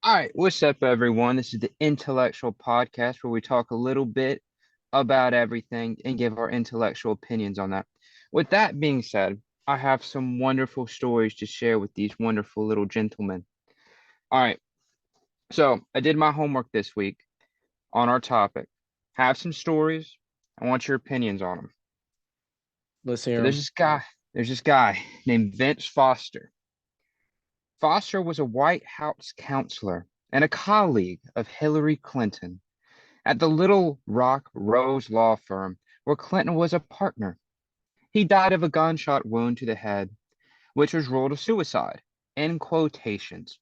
All right, what's up, everyone? This is the Intellectual Podcast where we talk a little bit about everything and give our intellectual opinions on that. With that being said, I have some wonderful stories to share with these wonderful little gentlemen. All right, so I did my homework this week on our topic. Have some stories. I want your opinions on them. Let's So hear there's him. this guy, there's this guy named Vince Foster. Foster was a White House counselor and a colleague of Hillary Clinton at the Little Rock Rose law firm where Clinton was a partner. He died of a gunshot wound to the head, which was ruled a suicide, in quotations.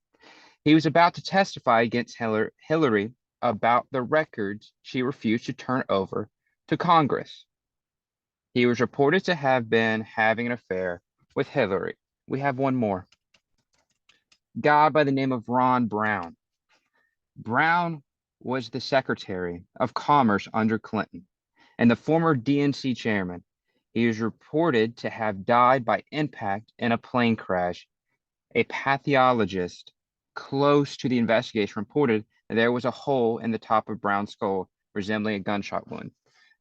He was about to testify against Hillary about the records she refused to turn over to Congress. He was reported to have been having an affair with Hillary. We have one more. Guy by the name of Ron Brown. Brown was the Secretary of Commerce under Clinton and the former DNC chairman. He was reported to have died by impact in a plane crash. A pathologist close to the investigation reported that there was a hole in the top of Brown's skull, resembling a gunshot wound.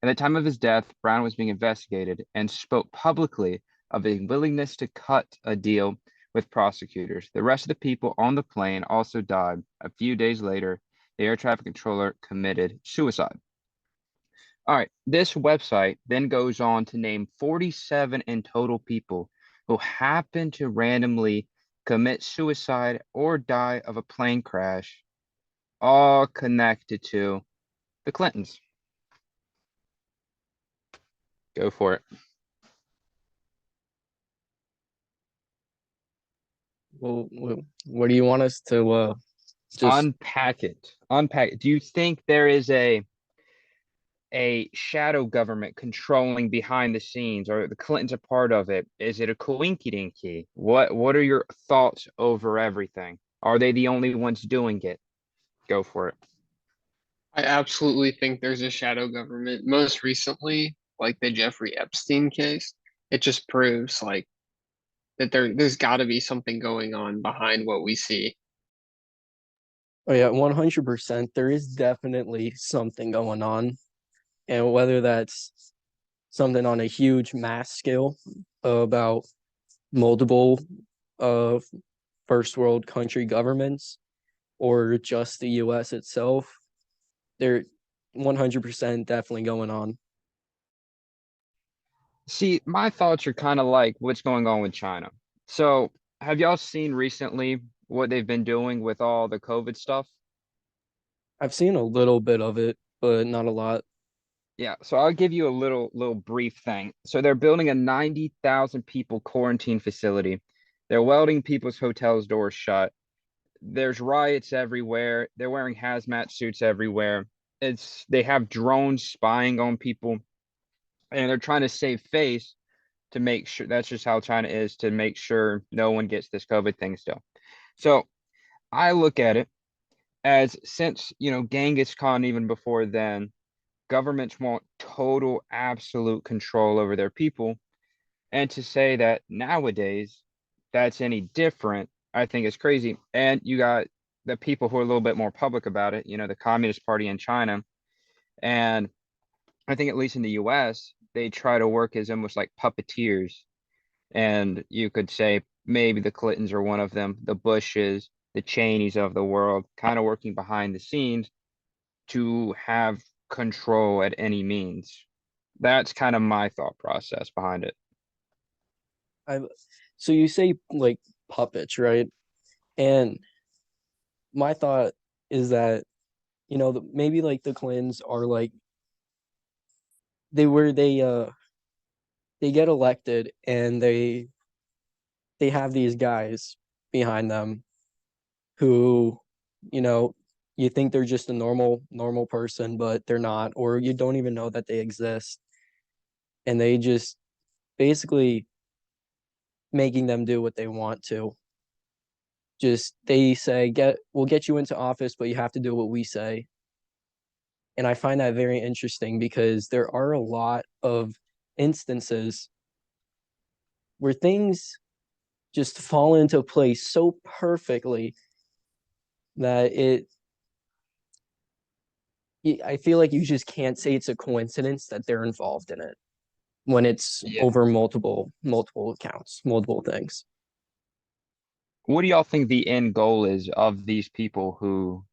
At the time of his death, Brown was being investigated and spoke publicly of a willingness to cut a deal with prosecutors. The rest of the people on the plane also died. A few days later, the air traffic controller committed suicide. All right, this website then goes on to name 47 in total people who happen to randomly commit suicide or die of a plane crash, all connected to the Clintons. Go for it. Well, what do you want us to just? Unpack it. Unpack it. Do you think there is a shadow government controlling behind the scenes, or the Clintons a part of it? Is it a coinky-dinky? What are your thoughts over everything? Are they the only ones doing it? Go for it. I absolutely think there's a shadow government. Most recently, like the Jeffrey Epstein case, it just proves that there's got to be something going on behind what we see. Oh yeah, 100%. There is definitely something going on, and whether that's something on a huge mass scale about multiple uh first world country governments or just the US itself, they're 100% definitely going on. See, my thoughts are kind of like what's going on with China. So, have y'all seen recently what they've been doing with all the COVID stuff? I've seen a little bit of it, but not a lot. Yeah, so I'll give you a little brief thing. So they're building a 90,000 people quarantine facility. They're welding people's hotels doors shut. There's riots everywhere. They're wearing hazmat suits everywhere. They have drones spying on people, and they're trying to save face to make sure that's just how China is, to make sure no one gets this COVID thing still. So I look at it as, since, Genghis Khan, even before then, governments want total absolute control over their people. And to say that nowadays that's any different, I think is crazy. And you got the people who are a little bit more public about it, the Communist Party in China. And I think, at least in the US, they try to work as almost like puppeteers. And you could say maybe the Clintons are one of them, the Bushes, the Cheneys of the world, kind of working behind the scenes to have control at any means. That's kind of my thought process behind it. I So you say like puppets, right? And my thought is that maybe like the Clintons are like they get elected and they have these guys behind them who you know you think they're just a normal person, but they're not, or you don't even know that they exist, and they just basically making them do what they want to. Just they say, we'll get you into office, but you have to do what we say. And I find that very interesting because there are a lot of instances where things just fall into place so perfectly that I feel like you just can't say it's a coincidence that they're involved in it when it's Yeah. over multiple accounts, multiple things. What do y'all think the end goal is of these people who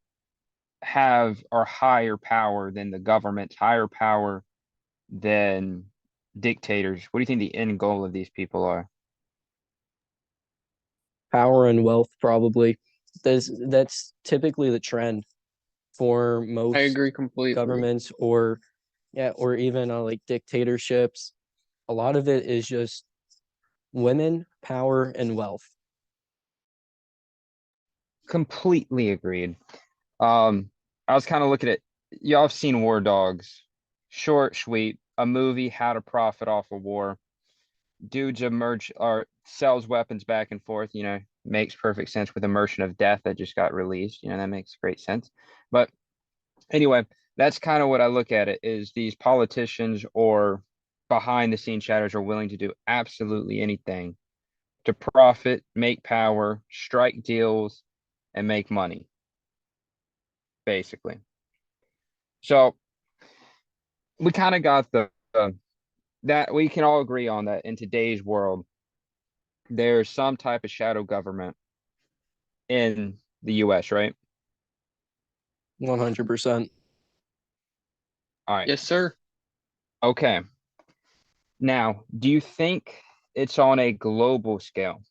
have are higher power than the government, higher power than dictators? What do you think the end goal of these people are? Power and wealth, probably. That's typically the trend for I most agree completely. governments, or yeah, or even like dictatorships. A lot of it is just women, power, and wealth. Completely agreed. I was kind of looking at y'all have seen War Dogs. Short, sweet, a movie how to profit off a war. Dudes emerge or sells weapons back and forth, makes perfect sense with Immersion of Death that just got released. That makes great sense. But anyway, that's kind of what I look at it is these politicians or behind the scene shadows are willing to do absolutely anything to profit, make power, strike deals, and make money, basically. So we kind of got the that we can all agree on that in today's world, there's some type of shadow government in the US, right? 100%. All right. Yes, sir. Okay. Now, do you think it's on a global scale?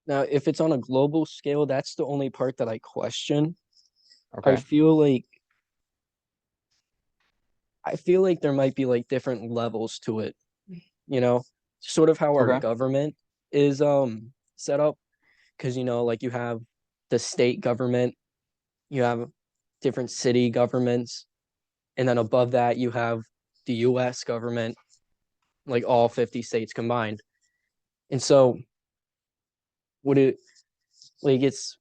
Now, if it's on a global scale, that's the only part that I question. I Okay. feel like I feel like there might be like different levels to it, you know, sort of how our Okay. government is set up. Because like you have the state government, you have different city governments, and then above that you have the US government, like all 50 states combined. And so would it like it's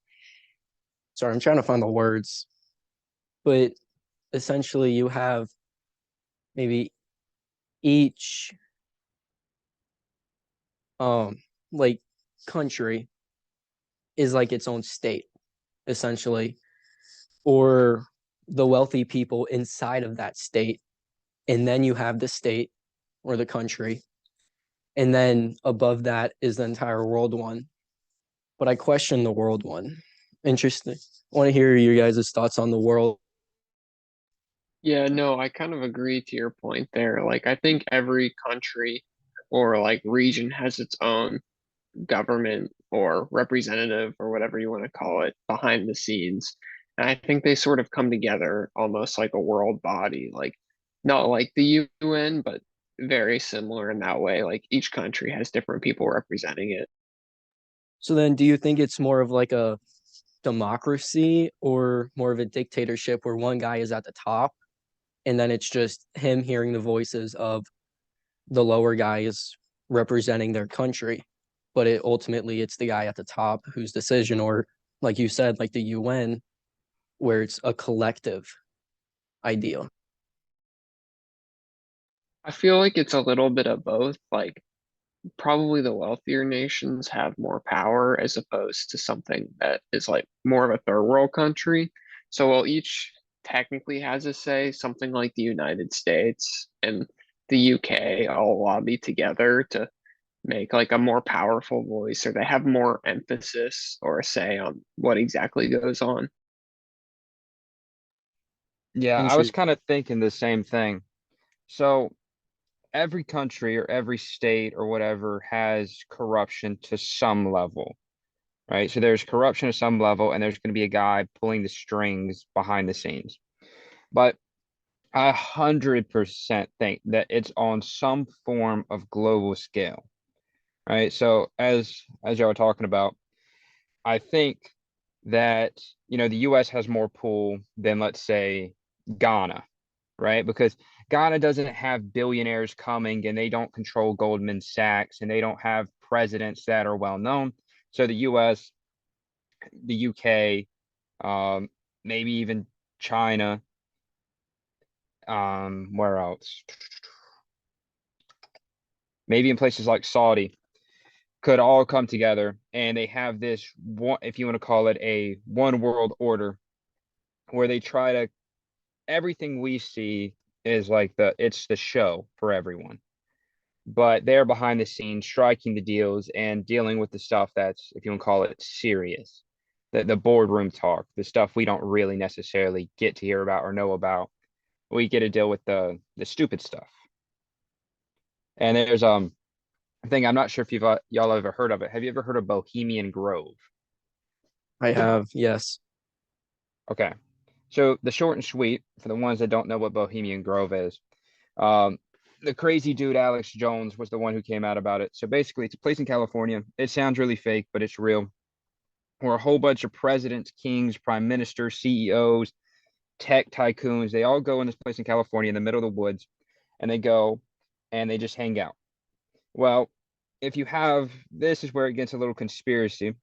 sorry, I'm trying to find the words, but essentially you have maybe each um like country is like its own state, essentially, or the wealthy people inside of that state, and then you have the state or the country, and then above that is the entire world one. But I question the world one. Interesting. I want to hear you guys' thoughts on the world. Yeah, no, I kind of agree to your point there. Like, I think every country or like region has its own government or representative or whatever you want to call it behind the scenes. And I think they sort of come together almost like a world body, like not like the UN, but very similar in that way. Like each country has different people representing it. So then, do you think it's more of like a democracy or more of a dictatorship where one guy is at the top and then it's just him hearing the voices of the lower guys representing their country, but it ultimately it's the guy at the top whose decision, or like you said, like the UN, where it's a collective idea. I feel like it's a little bit of both. Like probably the wealthier nations have more power as opposed to something that is like more of a third world country. So while each technically has a say, something like the United States and the UK all lobby together to make like a more powerful voice, or they have more emphasis or a say on what exactly goes on. Yeah, I was Interest. kind of thinking the same thing. So every country or every state or whatever has corruption to some level, right? So there's corruption at some level, and there's going to be a guy pulling the strings behind the scenes. But I 100% think that it's on some form of global scale, right? So as y'all were talking about, I think that the US has more pull than let's say Ghana, right? Because Ghana doesn't have billionaires coming and they don't control Goldman Sachs and they don't have presidents that are well known. So the US, the UK, um, maybe even China, where else? Maybe in places like Saudi. could all come together, and they have this one, if you want to call it a one world order, where they try to everything we see is like it's the show for everyone, but they're behind the scenes striking the deals and dealing with the stuff that's, if you want to call it, serious, the boardroom talk, the stuff we don't really necessarily get to hear about or know about. We get to deal with the stupid stuff. And there's a thing, I'm not sure if y'all ever heard of it. Have you ever heard of Bohemian Grove? I have, yes. Okay. So the short and sweet, for the ones that don't know what Bohemian Grove is, um, the crazy dude Alex Jones was the one who came out about it. So basically, it's a place in California. It sounds really fake, but it's real. Where a whole bunch of presidents, kings, prime ministers, CEOs, tech tycoons, they all go in this place in California in the middle of the woods, and they go and they just hang out. Well, if you have, this is where it gets a little conspiracy.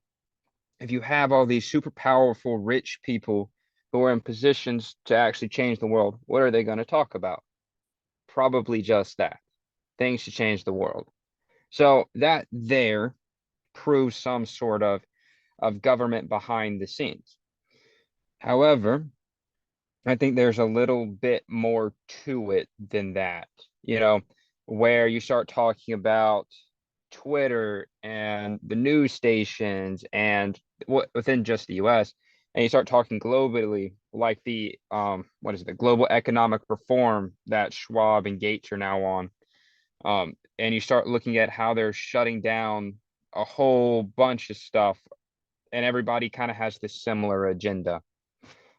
If you have all these super powerful, rich people who are in positions to actually change the world, what are they going to talk about? Probably just that, things to change the world. So that there proves some sort of government behind the scenes. However, I think there's a little bit more to it than that, you know, where you start talking about Twitter and the news stations and what within just the US, and you start talking globally, like the what is it, the global economic reform that Schwab and Gates are now on. And you start looking at how they're shutting down a whole bunch of stuff, and everybody kind of has this similar agenda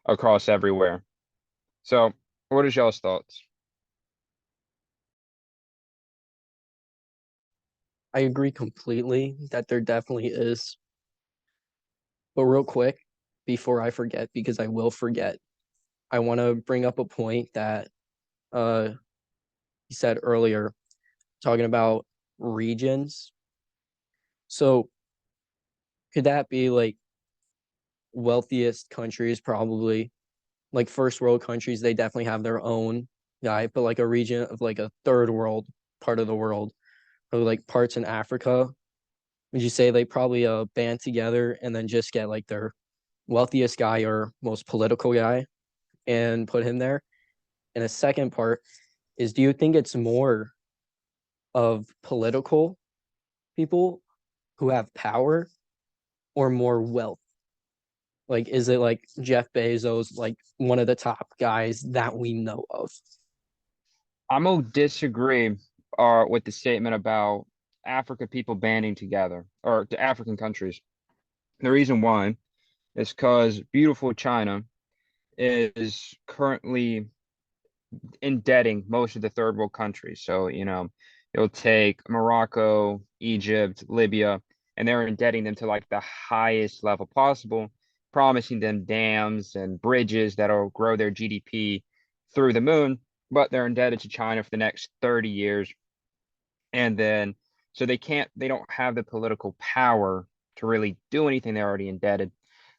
across everywhere. So, what is y'all's thoughts? I agree completely that there definitely is. But real quick, before I forget, because I will forget, I want to bring up a point that uh you said earlier, talking about regions. So could that be like wealthiest countries, probably like first world countries, they definitely have their own guy, but like a region of like a third world part of the world, or like parts in Africa, would you say they probably band together and then just get like their wealthiest guy or most political guy and put him there? And a second part is, do you think it's more of political people who have power or more wealth? Like, is it like Jeff Bezos, like one of the top guys that we know of? I'm gonna disagree with the statement about Africa people banding together, or the African countries. The reason why is because beautiful China is currently indebting most of the third world countries. So, you'll take Morocco, Egypt, Libya, and they're indebting them to like the highest level possible, promising them dams and bridges that'll grow their GDP through the moon, but they're indebted to China for the next 30 years. And then, so they don't have the political power to really do anything. They're already indebted.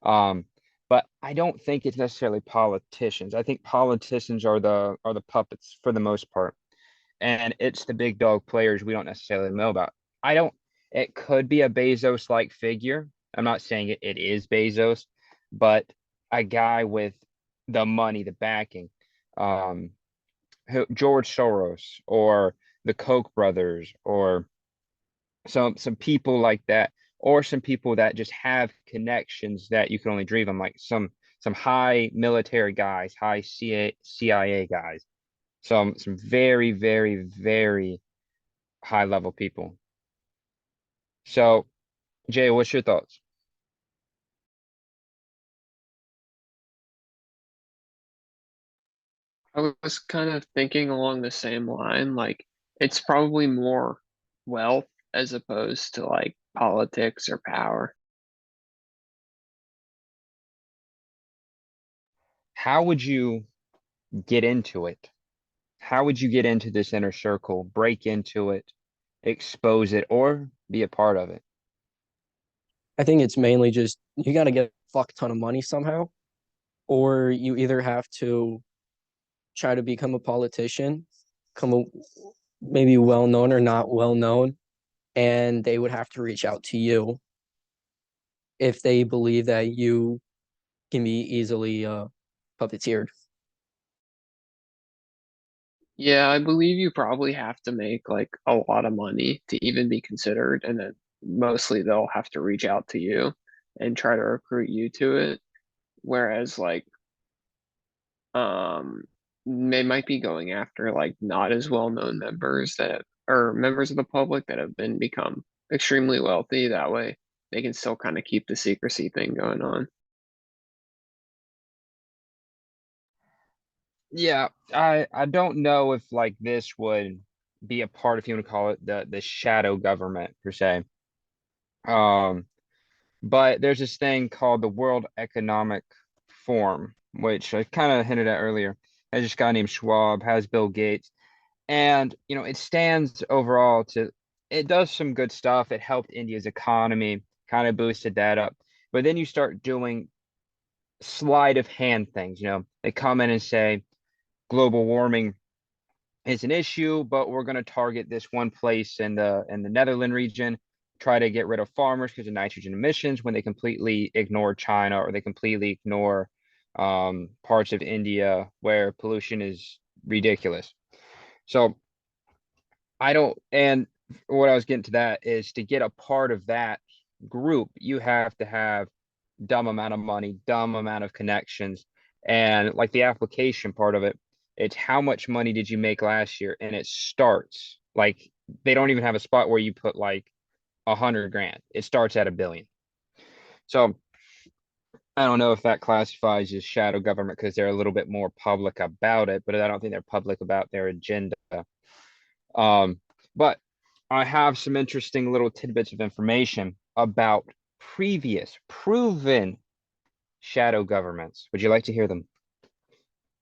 Um, but I don't think it's necessarily politicians. I think politicians are the puppets for the most part, and it's the big dog players we don't necessarily know about. I don't. It could be a Bezos like figure. I'm not saying it is Bezos, but a guy with the money, the backing, um, George Soros or the Koch brothers, or some people like that, or some people that just have connections that you can only dream of, like some high military guys, high CIA guys, some very, very, very high level people. So, Jay, what's your thoughts? I was kind of thinking along the same line, like it's probably more wealth as opposed to like politics or power. How would you get into it? How would you get into this inner circle, break into it, expose it, or be a part of it? I think it's mainly just you got to get a fuck ton of money somehow, or you either have to try to become a politician, become a maybe well known or not well known, and they would have to reach out to you if they believe that you can be easily puppeteered. Yeah, I believe you probably have to make like a lot of money to even be considered, and then mostly they'll have to reach out to you and try to recruit you to it. Whereas like um they might be going after like not as well known members that or members of the public that have been become extremely wealthy. That way they can still kind of keep the secrecy thing going on. Yeah, I don't know if like this would be a part, if you want to call it the shadow government per se. Um, but there's this thing called the World Economic Forum, which I kind of hinted at earlier. Has this guy named Schwab, has Bill Gates, and it stands overall to it does some good stuff. It helped India's economy, kind of boosted that up. But then you start doing sleight of hand things. They come in and say global warming is an issue, but we're going to target this one place in the Netherlands region, try to get rid of farmers because of nitrogen emissions when they completely ignore China or they completely ignore parts of India where pollution is ridiculous. So I don't, and what I was getting to that is to get a part of that group, you have to have dumb amount of money, dumb amount of connections. And like the application part of it, it's how much money did you make last year? And it starts like they don't even have a spot where you put like 100 grand. It starts at 1 billion. So I don't know if that classifies as shadow government because they're a little bit more public about it, but I don't think they're public about their agenda. Um, but I have some interesting little tidbits of information about previous proven shadow governments. Would you like to hear them?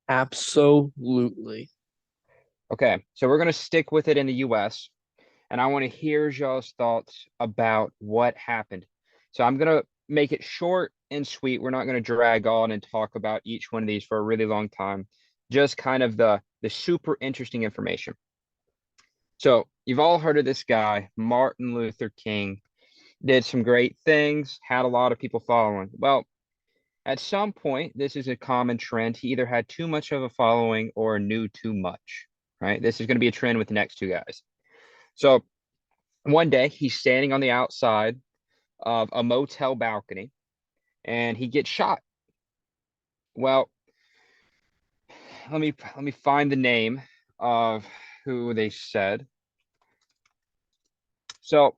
Absolutely. Okay, so we're going to stick with it in the US, and I want to hear y'all's thoughts about what happened. So I'm going to make it short and sweet. We're not going to drag on and talk about each one of these for a really long time. Just kind of the super interesting information. So you've all heard of this guy, Martin Luther King, did some great things, had a lot of people following. Well, at some point, this is a common trend. He either had too much of a following or knew too much, right? This is going to be a trend with the next two guys. So one day he's standing on the outside of a motel balcony and he gets shot. Well, let me find the name of who they said. So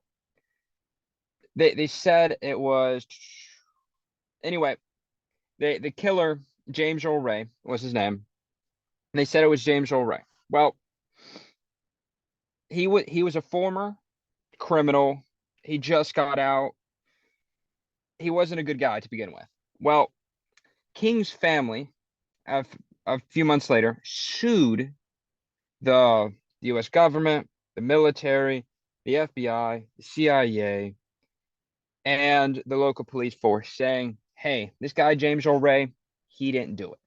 they said it was anyway, the killer, James Earl Ray was his name. They said it was James Earl Ray. Well, he was a former criminal. He just got out. He wasn't a good guy to begin with. Well, King's family, a, a few months later, sued the U.S. government, the military, the FBI, the CIA, and the local police force, saying, "Hey, this guy James Earl Ray, he didn't do it."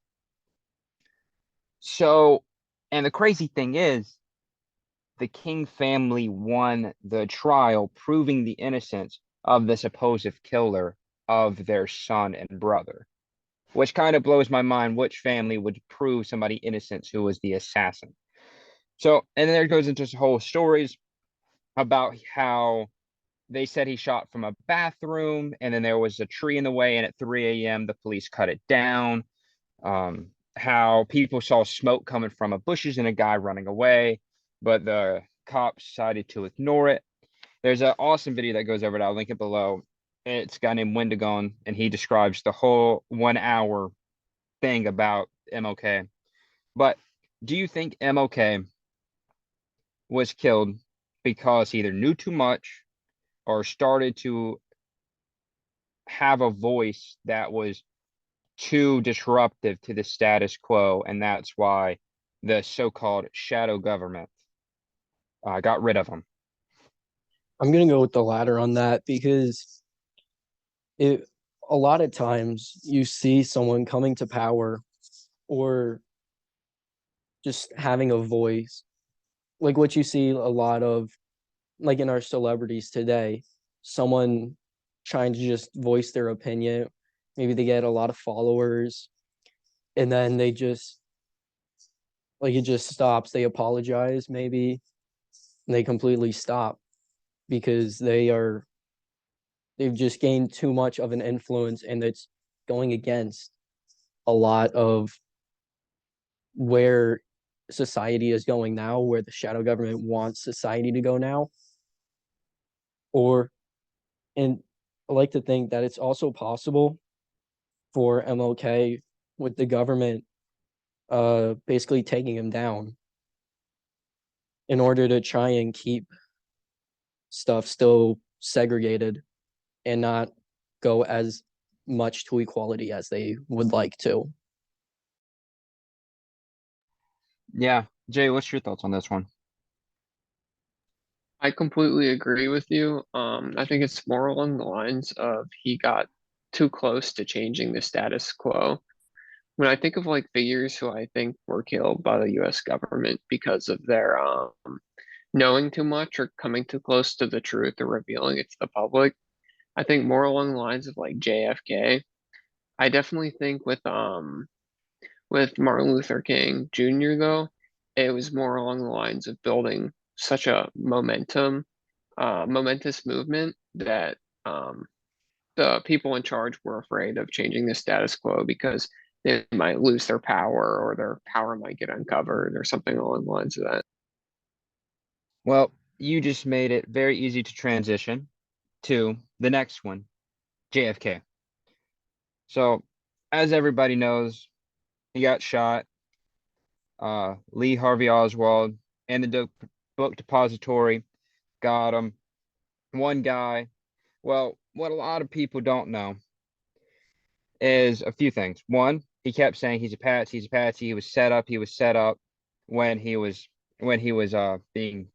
So, and the crazy thing is, the King family won the trial, proving the innocence of the supposed killer of their son and brother, which kind of blows my mind. Which family would prove somebody innocent who was the assassin? So, and then there goes into whole stories about how they said he shot from a bathroom, and then there was a tree in the way, and at 3 a.m. the police cut it down. How people saw smoke coming from a bushes and a guy running away, but the cops decided to ignore it. There's an awesome video that goes over it. I'll link it below. It's a guy named Wendigon, and he describes the whole 1 hour thing about MLK. But do you think MLK was killed because he either knew too much or started to have a voice that was too disruptive to the status quo, and that's why the so-called shadow government got rid of him? I'm gonna go with the latter on that because it a lot of times you see someone coming to power or just having a voice, like what you see a lot of like in our celebrities today, someone trying to just voice their opinion, maybe they get a lot of followers, and then they just like it just stops. They apologize, maybe, and they completely stop because they've just gained too much of an influence, and it's going against a lot of where society is going now, where the shadow government wants society to go now. Or, and I like to think that it's also possible for MLK with the government basically taking him down in order to try and keep stuff still segregated and not go as much to equality as they would like to. Yeah. Jay, what's your thoughts on this one? I completely agree with you. I think it's more along the lines of he got too close to changing the status quo. When I think of like figures who I think were killed by the US government because of their knowing too much or coming too close to the truth or revealing it to the public, I think more along the lines of like JFK. I definitely think with Martin Luther King Jr. though, it was more along the lines of building such a momentous movement that the people in charge were afraid of changing the status quo because they might lose their power or their power might get uncovered or something along the lines of that. Well, you just made it very easy to transition to the next one, JFK. So, as everybody knows, he got shot. Lee Harvey Oswald and the book depository got him. One guy. Well, what a lot of people don't know is a few things. One, he kept saying he's a patsy, he's a patsy. He was set up. He was set up when he was being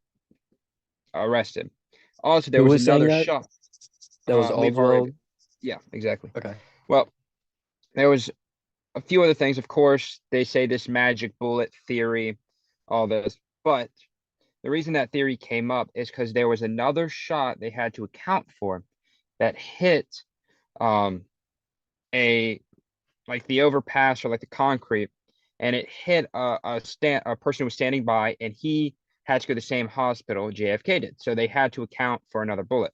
arrested. Also, there Who was was saying another that? shot. That was Lee Harvey. Oswald. Yeah, exactly. Okay. Well, there was a few other things. Of course, they say this magic bullet theory, all this. But the reason that theory came up is because there was another shot they had to account for that hit um a like the overpass or like the concrete, and it hit a person who was standing by, and he had to go to the same hospital JFK did. So they had to account for another bullet.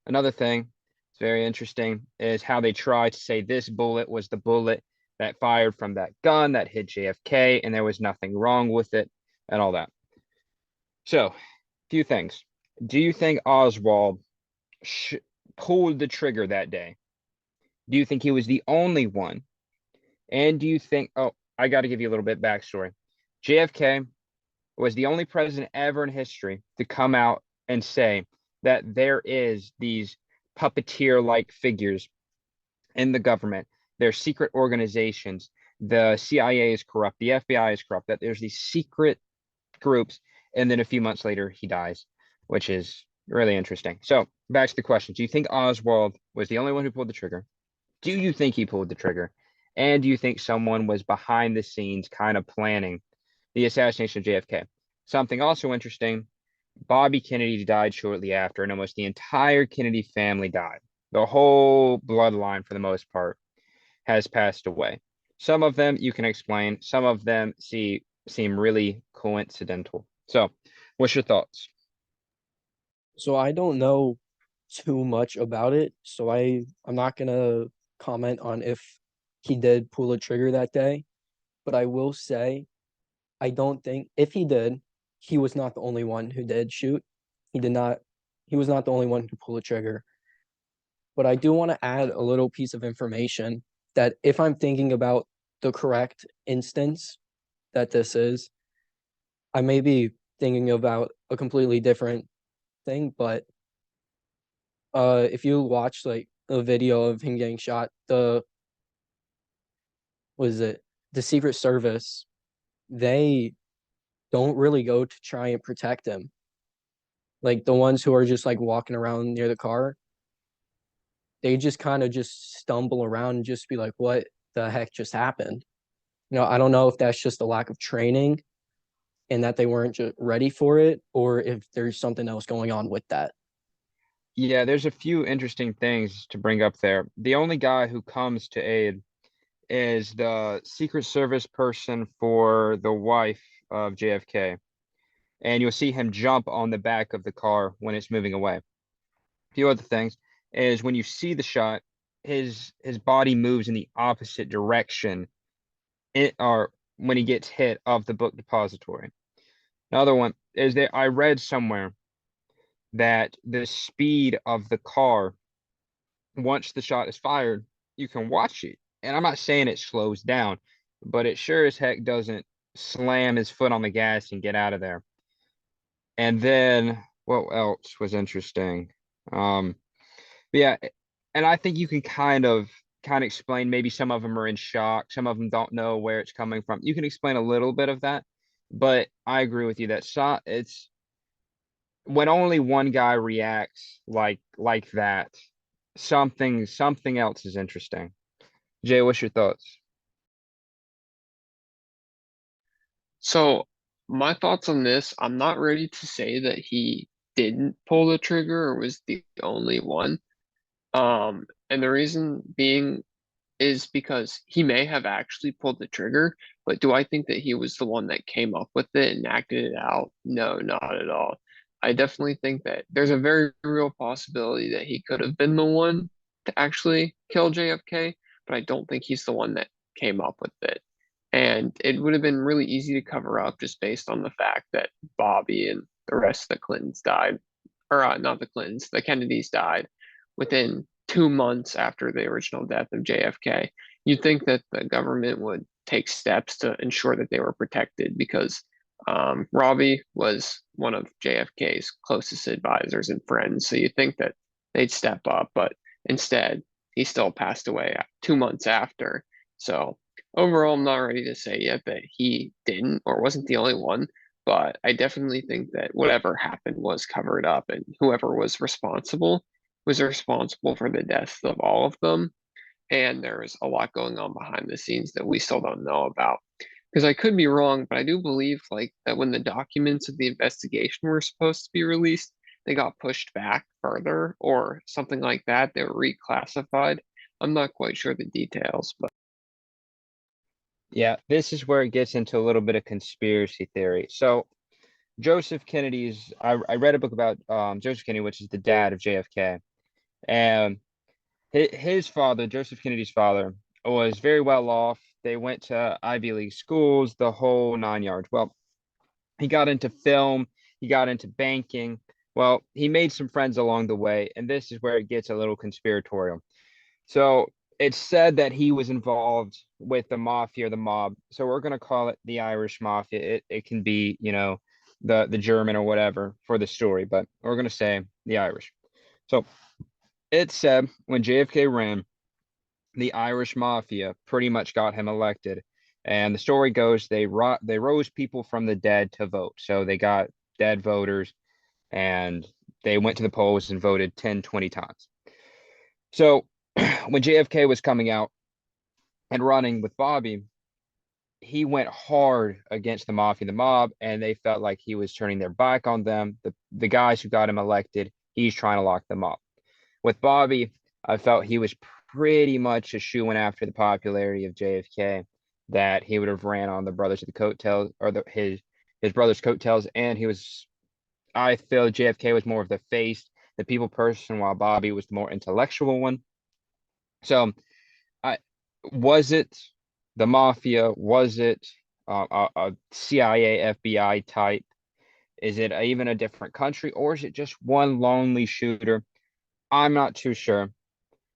Another thing that's very interesting is how they try to say this bullet was the bullet that fired from that gun that hit JFK, and there was nothing wrong with it and all that. So, few things. Do you think Oswald sh pulled the trigger that day? Do you think he was the only one? And do you think, oh, I got to give you a little bit backstory. JFK was the only president ever in history to come out and say that there is these puppeteer-like figures in the government. They're secret organizations. The CIA is corrupt. The FBI is corrupt. That there's these secret groups. And then a few months later, he dies, which is really interesting. So back to the question. Do you think Oswald was the only one who pulled the trigger? Do you think he pulled the trigger? And do you think someone was behind the scenes kind of planning the assassination of JFK? Something also interesting, Bobby Kennedy died shortly after, and almost the entire Kennedy family died. The whole bloodline, for the most part, has passed away. Some of them you can explain, some of them seem really coincidental. So, what's your thoughts? So I don't know too much about it, so I'm not gonna comment on if he did pull a trigger that day, but I will say I don't think if he did, he was not the only one who did shoot. He did not he was not the only one who pulled a trigger. But I do want to add a little piece of information that if I'm thinking about the correct instance that this is, I may be thinking about a completely different thing, but if you watch like a video of him getting shot, the was it the Secret Service, they don't really go to try and protect him. Like the ones who are just like walking around near the car, they just kind of just stumble around and just be like, what the heck just happened? I don't know if that's just a lack of training and that they weren't just ready for it, or if there's something else going on with that. Yeah, there's a few interesting things to bring up there. The only guy who comes to aid is the Secret Service person for the wife of JFK. And you'll see him jump on the back of the car when it's moving away. A few other things is when you see the shot, his body moves in the opposite direction or when he gets hit of the book depository. Another one is that I read somewhere that the speed of the car, once the shot is fired, you can watch it. And I'm not saying it slows down, but it sure as heck doesn't slam his foot on the gas and get out of there. And then what else was interesting? Um, yeah, and I think you can kind of explain maybe some of them are in shock, some of them don't know where it's coming from. You can explain a little bit of that, but I agree with you that it's when only one guy reacts like that, something else is interesting. Jay, what's your thoughts? So my thoughts on this, I'm not ready to say that he didn't pull the trigger or was the only one. And the reason being is because he may have actually pulled the trigger, but do I think that he was the one that came up with it and acted it out? No, not at all. I definitely think that there's a very real possibility that he could have been the one to actually kill JFK, but I don't think he's the one that came up with it. And it would have been really easy to cover up just based on the fact that Bobby and the rest of the Clintons died, or not the Clintons, the Kennedys died within 2 months after the original death of JFK. You'd think that the government would take steps to ensure that they were protected because Robbie was one of JFK's closest advisors and friends. So you'd think that they'd step up, but instead, he still passed away 2 months after. So overall, I'm not ready to say yet that he didn't or wasn't the only one, but I definitely think that whatever happened was covered up, and whoever was responsible for the deaths of all of them. And there was a lot going on behind the scenes that we still don't know about. Because I could be wrong, but I do believe like that when the documents of the investigation were supposed to be released, they got pushed back further or something like that. They were reclassified. I'm not quite sure the details, but Yeah, this is where it gets into a little bit of conspiracy theory. So Joseph Kennedy's I read a book about Joseph Kennedy, which is the dad of JFK. And his father, Joseph Kennedy's father, was very well off. They went to Ivy League schools, the whole 9 yards. Well, he got into film, he got into banking. Well, he made some friends along the way, and this is where it gets a little conspiratorial. So it's said that he was involved with the mafia or the mob. So we're going to call it the Irish mafia. It can be, the German or whatever for the story, but we're going to say the Irish. So it said when JFK ran, the Irish mafia pretty much got him elected. And the story goes they rose people from the dead to vote. So they got dead voters and they went to the polls and voted 10, 20 times. So when JFK was coming out and running with Bobby, he went hard against the mafia, the mob, and they felt like he was turning their back on them. The guys who got him elected, he's trying to lock them up. With Bobby, I felt he was pretty much a shoo-in after the popularity of JFK, that he would have ran on the brothers of the coattails or his brother's coattails, and I feel JFK was more of the face, the people person, while Bobby was the more intellectual one. So I was it the mafia? Was it a CIA, FBI type? Is it even a different country, or is it just one lonely shooter? I'm not too sure,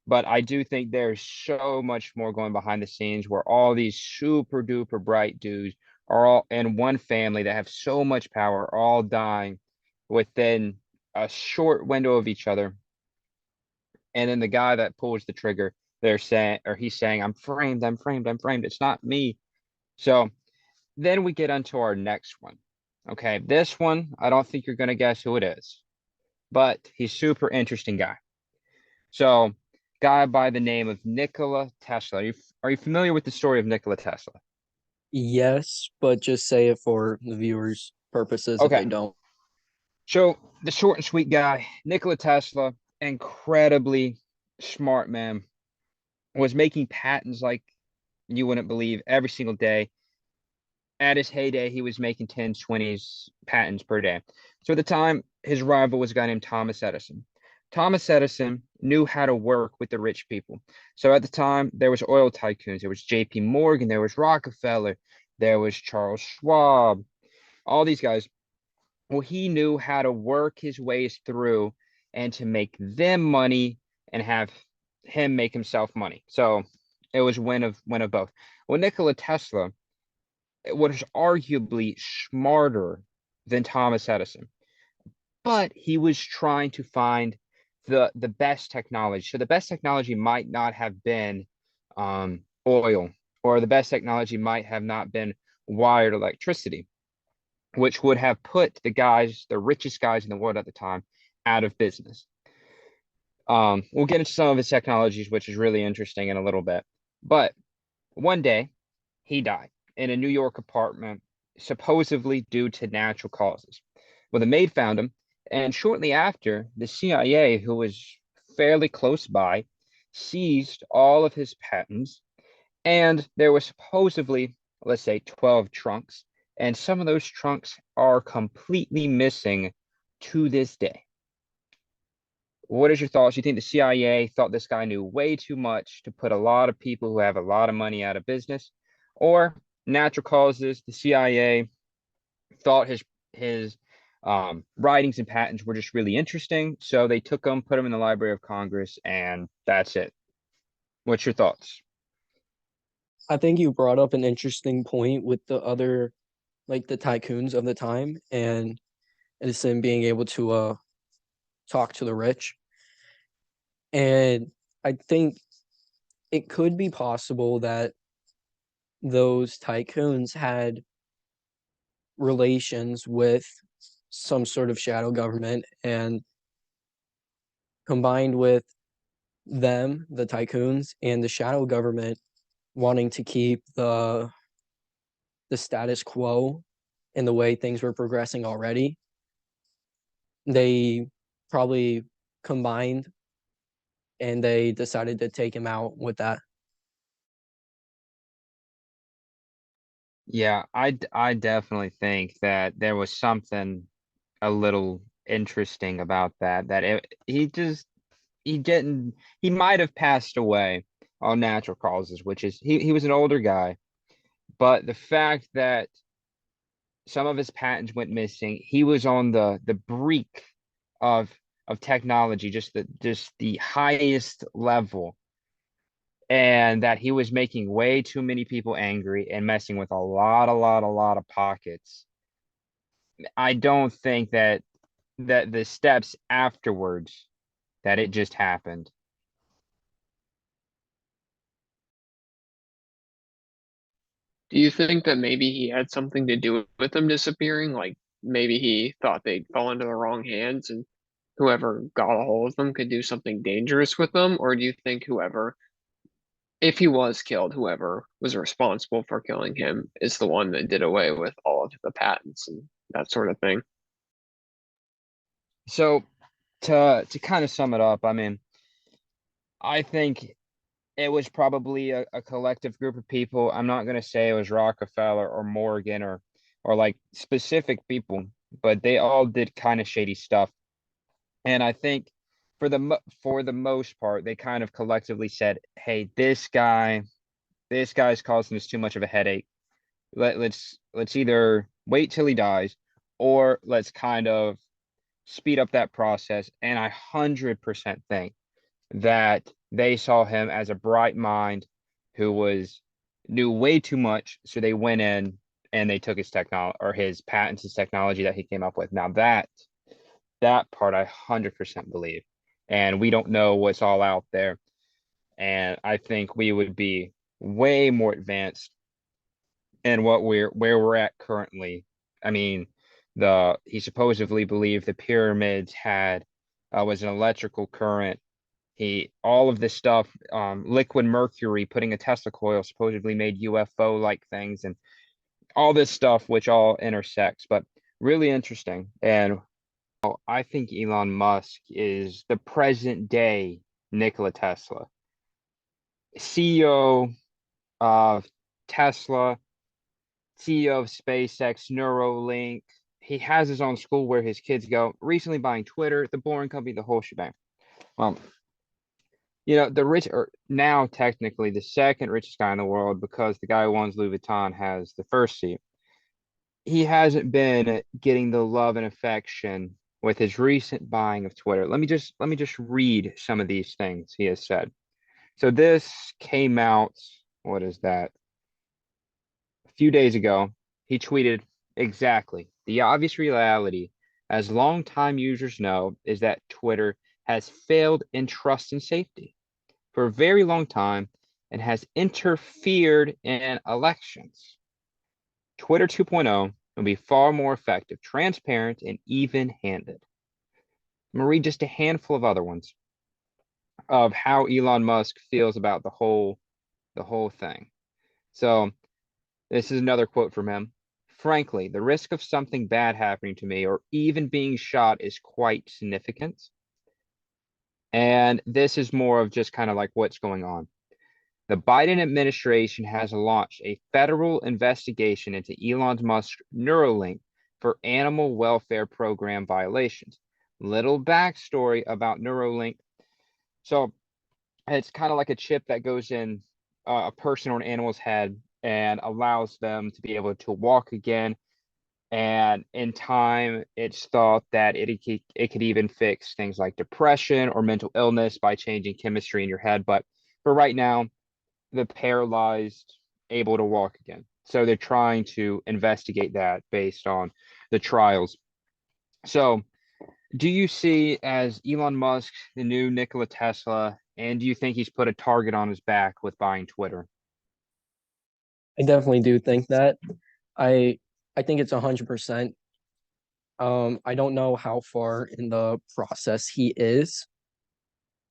but I do think there's so much more going behind the scenes where all these super duper bright dudes are all in one family that have so much power, all dying within a short window of each other. And then the guy that pulls the trigger, he's saying, I'm framed, I'm framed, I'm framed. It's not me. So then we get onto our next one. Okay, this one, I don't think you're going to guess who it is, but he's super interesting guy. So, guy by the name of Nikola Tesla. Are you familiar with the story of Nikola Tesla? Yes, but just say it for the viewers' purposes if Okay. they don't. So the short and sweet guy, Nikola Tesla, incredibly smart man, was making patents like you wouldn't believe every single day. At his heyday, he was making 10s, 20s patents per day. So at the time, his rival was a guy named Thomas Edison. Thomas Edison knew how to work with the rich people. So at the time, there was oil tycoons. There was J.P. Morgan. There was Rockefeller. There was Charles Schwab. All these guys. Well, he knew how to work his ways through and to make them money and have him make himself money. So it was win of both. Well, Nikola Tesla was arguably smarter than Thomas Edison, but he was trying to find the best technology. So the best technology might not have been oil, or the best technology might have not been wired electricity, which would have put the richest guys in the world at the time, out of business. We'll get into some of his technologies, which is really interesting in a little bit. But one day, he died in a New York apartment, supposedly due to natural causes. Well, the maid found him, and shortly after, the CIA, who was fairly close by, seized all of his patents, and there were supposedly, let's say, 12 trunks, and some of those trunks are completely missing to this day. What is your thoughts? You think the CIA thought this guy knew way too much to put a lot of people who have a lot of money out of business, or natural causes? The CIA thought his writings and patents were just really interesting, so they took them, put them in the Library of Congress, and that's it. What's your thoughts? I think you brought up an interesting point with the other, like the tycoons of the time, and Edison being able to talk to the rich. And I think it could be possible that those tycoons had relations with some sort of shadow government, and combined with them, the tycoons, and the shadow government wanting to keep the status quo in the way things were progressing already, they probably combined and they decided to take him out with that. Yeah, I definitely think that there was something a little interesting about that. He didn't he might have passed away on natural causes, which is he was an older guy, but the fact that some of his patents went missing, he was on the brink of technology, just the highest level, and that he was making way too many people angry and messing with a lot of pockets. I don't think that the steps afterwards, that it just happened. Do you think that maybe he had something to do with them disappearing? Like maybe he thought they'd fall into the wrong hands and whoever got a hold of them could do something dangerous with them? Or do you think whoever, if he was killed, whoever was responsible for killing him is the one that did away with all of the patents and that sort of thing? So to kind of sum it up, I mean, I think it was probably a collective group of people. I'm not going to say it was Rockefeller or Morgan or like specific people, but they all did kind of shady stuff. And I think for the most part, they kind of collectively said, "Hey, this guy's causing us too much of a headache. Let's either wait till he dies, or let's kind of speed up that process." And I 100% think that they saw him as a bright mind who was knew way too much, so they went in and they took his technology, or his patents, his technology that he came up with. Now that part I 100% believe, and we don't know what's all out there, and I think we would be way more advanced in where we're at currently. I mean, he supposedly believed the pyramids had was an electrical current All of this stuff, liquid mercury, putting a Tesla coil supposedly made UFO-like things, and all this stuff, which all intersects, but really interesting. And I think Elon Musk is the present day Nikola Tesla, CEO of Tesla, CEO of SpaceX, Neuralink. He has his own school where his kids go, recently buying Twitter, the Boring Company, the whole shebang. Well, the rich are now technically the second richest guy in the world because the guy who owns Louis Vuitton has the first seat. He hasn't been getting the love and affection with his recent buying of Twitter. Let me just read some of these things he has said. So this came out, what is that? A few days ago. He tweeted exactly the obvious reality, as longtime users know, is that Twitter has failed in trust and safety for a very long time and has interfered in elections. Twitter 2.0 will be far more effective, transparent, and even-handed. I'm gonna read just a handful of other ones of how Elon Musk feels about the whole thing. So this is another quote from him. Frankly, the risk of something bad happening to me or even being shot is quite significant. And this is more of just kind of like what's going on. The Biden administration has launched a federal investigation into Elon Musk's Neuralink for animal welfare program violations. Little backstory about Neuralink. So it's kind of like a chip that goes in a person or an animal's head and allows them to be able to walk again. And in time, it's thought that it could even fix things like depression or mental illness by changing chemistry in your head. But for right now, the paralyzed able to walk again. So they're trying to investigate that based on the trials. So do you see as Elon Musk the new Nikola Tesla, and do you think he's put a target on his back with buying Twitter? I definitely do think that. I I think it's 100%. I don't know how far in the process he is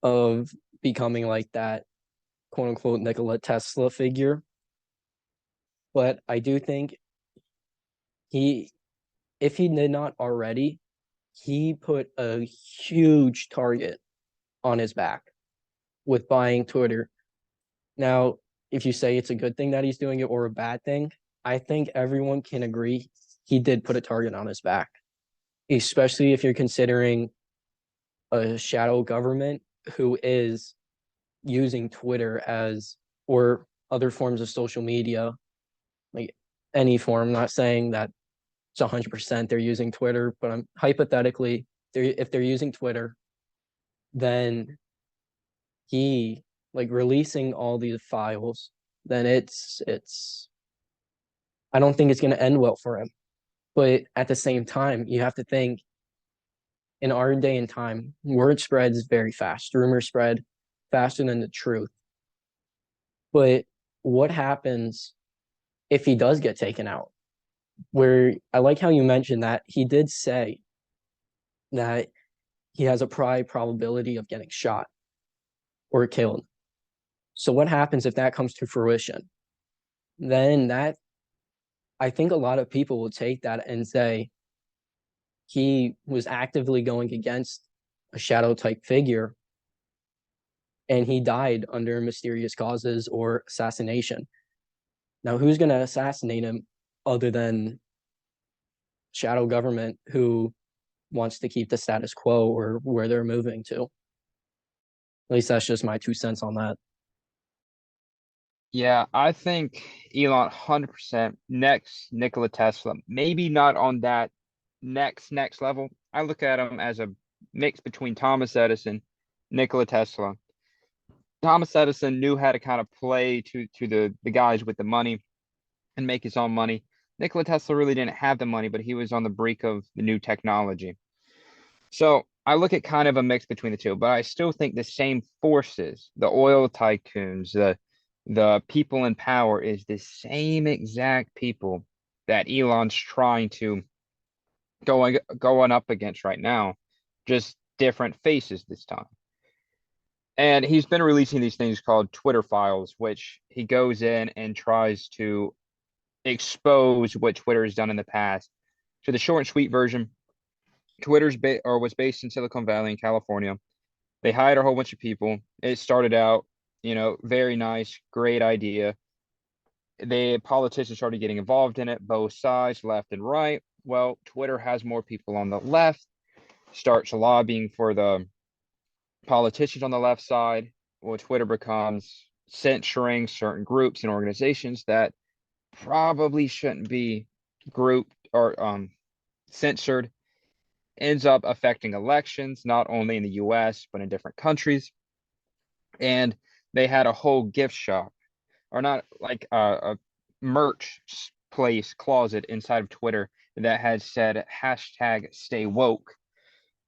of becoming like that quote unquote Nikola Tesla figure, but I do think he, if he did not already, he put a huge target on his back with buying Twitter. Now, if you say it's a good thing that he's doing it or a bad thing, I think everyone can agree he did put a target on his back, especially if you're considering a shadow government who is using Twitter as, or other forms of social media, like any form. I'm not saying that it's 100% they're using Twitter, but I'm hypothetically, if they're using Twitter, then he, like, releasing all these files, then it's I don't think it's going to end well for him. But at the same time, you have to think in our day and time, word spreads very fast. Rumors spread faster than the truth. But what happens if he does get taken out? Where I like how you mentioned that he did say that he has a high probability of getting shot or killed. So what happens if that comes to fruition? Then that, I think a lot of people will take that and say he was actively going against a shadow type figure and he died under mysterious causes or assassination. Now, who's going to assassinate him other than shadow government who wants to keep the status quo or where they're moving to? At least that's just my 2 cents on that. Yeah, I think Elon 100% next Nikola Tesla, maybe not on that next level. I look at him as a mix between Thomas Edison, Nikola Tesla. Thomas Edison knew how to kind of play to the guys with the money and make his own money. Nikola Tesla really didn't have the money, but he was on the brink of the new technology. So I look at kind of a mix between the two, but I still think the same forces, the oil tycoons, the people in power is the same exact people that Elon's trying to going up against right now, just different faces this time. And he's been releasing these things called Twitter files, which he goes in and tries to expose what Twitter has done in the past. So the short and sweet version, was based in Silicon Valley in California. They hired a whole bunch of people. It started out, very nice, great idea. The politicians started getting involved in it, both sides, left and right. Well, Twitter has more people on the left, starts lobbying for the politicians on the left side. Well, Twitter becomes censoring certain groups and organizations that probably shouldn't be grouped or censored, ends up affecting elections, not only in the US, but in different countries. And they had a whole gift shop, or not like a merch place closet inside of Twitter that had said hashtag stay woke.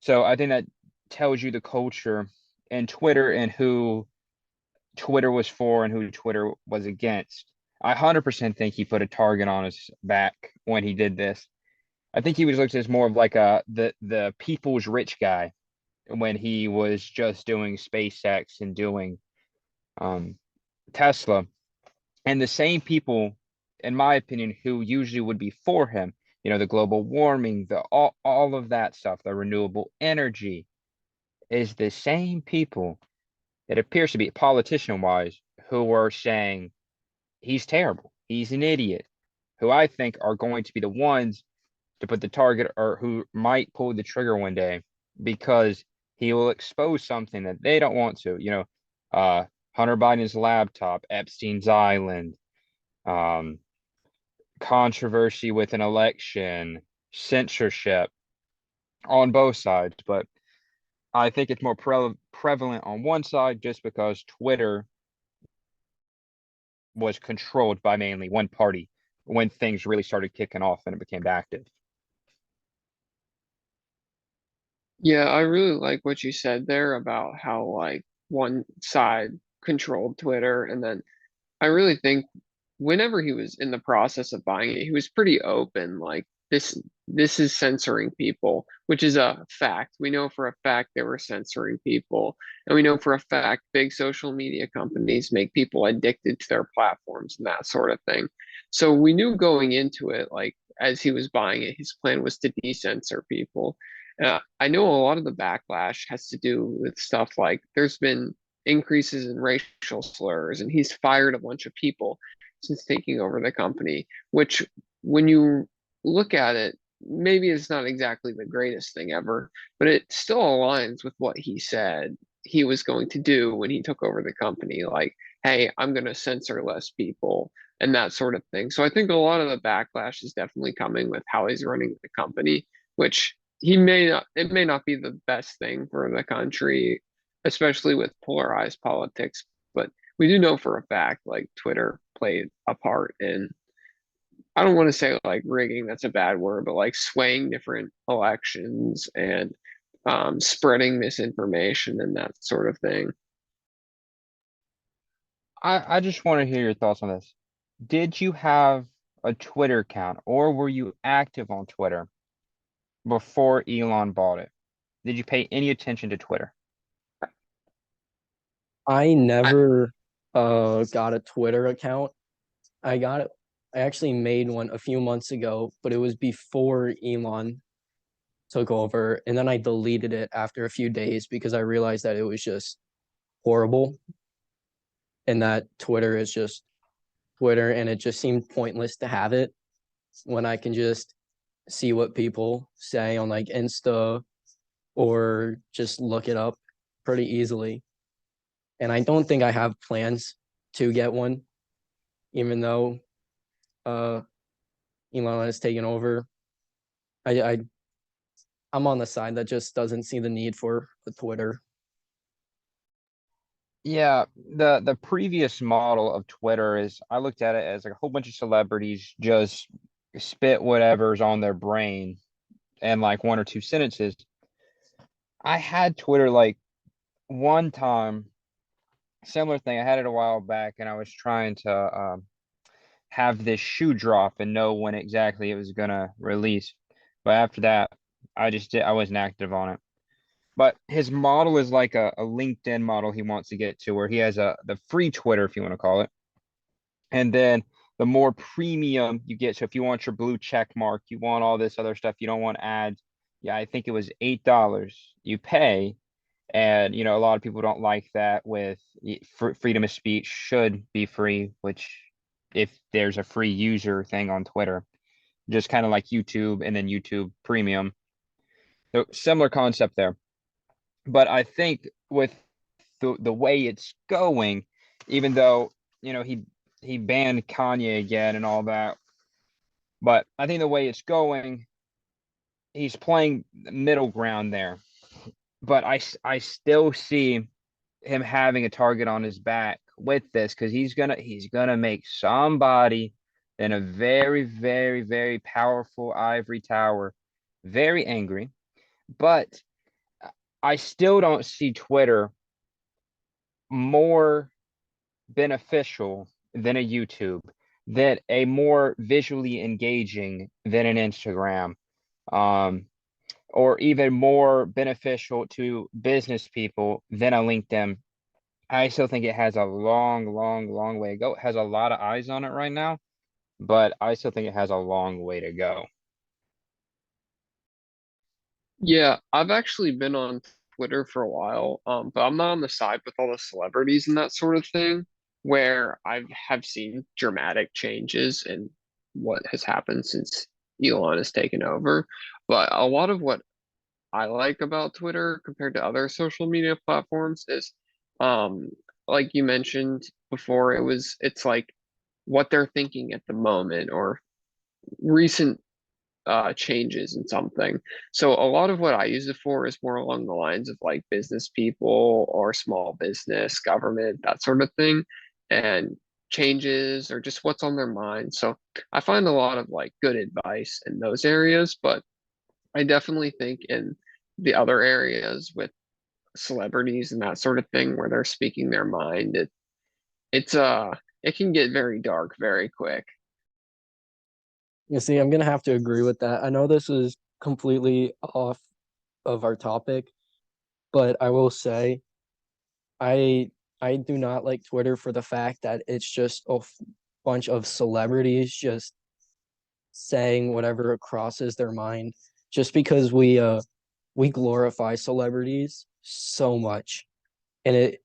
So I think that tells you the culture and Twitter and who Twitter was for and who Twitter was against. I 100% think he put a target on his back when he did this. I think he was looked at as more of like the people's rich guy when he was just doing SpaceX and doing um, Tesla. And the same people, in my opinion, who usually would be for him, the global warming, the all of that stuff, the renewable energy, is the same people, it appears to be politician wise, who are saying he's terrible, he's an idiot, who I think are going to be the ones to put the target or who might pull the trigger one day because he will expose something that they don't want to. Hunter Biden's laptop, Epstein's island, um, controversy with an election, censorship on both sides. But I think it's more prevalent on one side just because Twitter was controlled by mainly one party when things really started kicking off and it became active. Yeah, I really like what you said there about how like one side controlled Twitter, and then I really think whenever he was in the process of buying it, he was pretty open. Like this is censoring people, which is a fact. We know for a fact they were censoring people, and we know for a fact big social media companies make people addicted to their platforms and that sort of thing. So we knew going into it, like as he was buying it, his plan was to decensor people. I know a lot of the backlash has to do with stuff like there's been increases in racial slurs, and he's fired a bunch of people since taking over the company, which when you look at it, maybe it's not exactly the greatest thing ever, but it still aligns with what he said he was going to do when he took over the company. Like, hey, I'm going to censor less people and that sort of thing. So I think a lot of the backlash is definitely coming with how he's running the company, which it may not be the best thing for the country, especially with polarized politics. But we do know for a fact, like Twitter played a part in, I don't want to say like rigging, that's a bad word, but like swaying different elections and spreading misinformation and that sort of thing. I just want to hear your thoughts on this. Did you have a Twitter account or were you active on Twitter before Elon bought it? Did you pay any attention to Twitter? I I, never got a Twitter account. I got it. I actually made one a few months ago, but it was before Elon took over, and then I deleted it after a few days because I realized that it was just horrible and that Twitter is just Twitter, and it just seemed pointless to have it when I can just see what people say on like Insta or just look it up pretty easily. And I don't think I have plans to get one, even though uh Elon has taken over. I I'm on the side that just doesn't see the need for a Twitter. Yeah, the previous model of Twitter is I looked at it as like a whole bunch of celebrities just spit whatever's on their brain and like one or two sentences. I had Twitter like one time, similar thing. I had it a while back and I was trying to have this shoe drop and know when exactly it was gonna release. But after that, I wasn't active on it. But his model is like a LinkedIn model he wants to get to, where he has the free Twitter, if you want to call it. And then the more premium you get, so if you want your blue check mark, you want all this other stuff, you don't want ads. Yeah, I think it was $8 you pay. And, a lot of people don't like that with freedom of speech should be free, which if there's a free user thing on Twitter, just kind of like YouTube and then YouTube Premium. So similar concept there. But I think with the way it's going, even though, he banned Kanye again and all that, but I think the way it's going, he's playing middle ground there. But I still see him having a target on his back with this because he's gonna make somebody in a very, very, very powerful ivory tower very angry. But I still don't see Twitter more beneficial than a YouTube, than a more visually engaging than an Instagram, um, or even more beneficial to business people than a LinkedIn. I still think it has a long, long, long way to go. It has a lot of eyes on it right now, but I still think it has a long way to go. Yeah, I've actually been on Twitter for a while, but I'm not on the side with all the celebrities and that sort of thing, where I have seen dramatic changes in what has happened since Elon has taken over. But a lot of what I like about Twitter compared to other social media platforms is, um, like you mentioned before, it's like what they're thinking at the moment or recent changes in something. So a lot of what I use it for is more along the lines of like business people or small business, government, that sort of thing, and changes or just what's on their mind. So I find a lot of like good advice in those areas, but I definitely think in the other areas with celebrities and that sort of thing where they're speaking their mind, it can get very dark very quick. You see, I'm gonna have to agree with that. I know this is completely off of our topic, but I will say I I do not like Twitter for the fact that it's just bunch of celebrities just saying whatever crosses their mind just because we glorify celebrities so much. And it's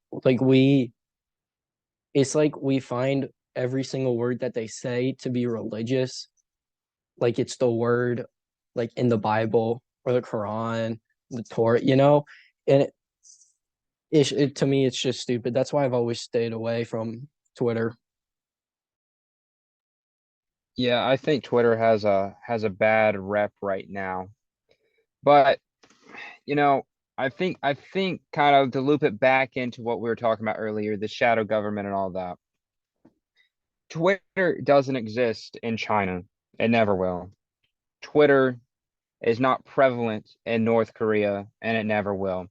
like we find every single word that they say to be religious, like it's the word like in the Bible or the Quran, the Torah, and to me it's just stupid. That's why I've always stayed away from Twitter. Yeah, I think Twitter has a bad rep right now. But, you know, I think kind of to loop it back into what we were talking about earlier, the shadow government and all that. Twitter doesn't exist in China. It never will. Twitter is not prevalent in North Korea, and it never will.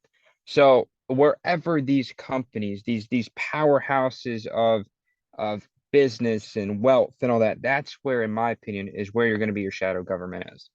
So wherever these companies, these powerhouses of business and wealth and all that, that's where, in my opinion, is where you're going to be your shadow government is.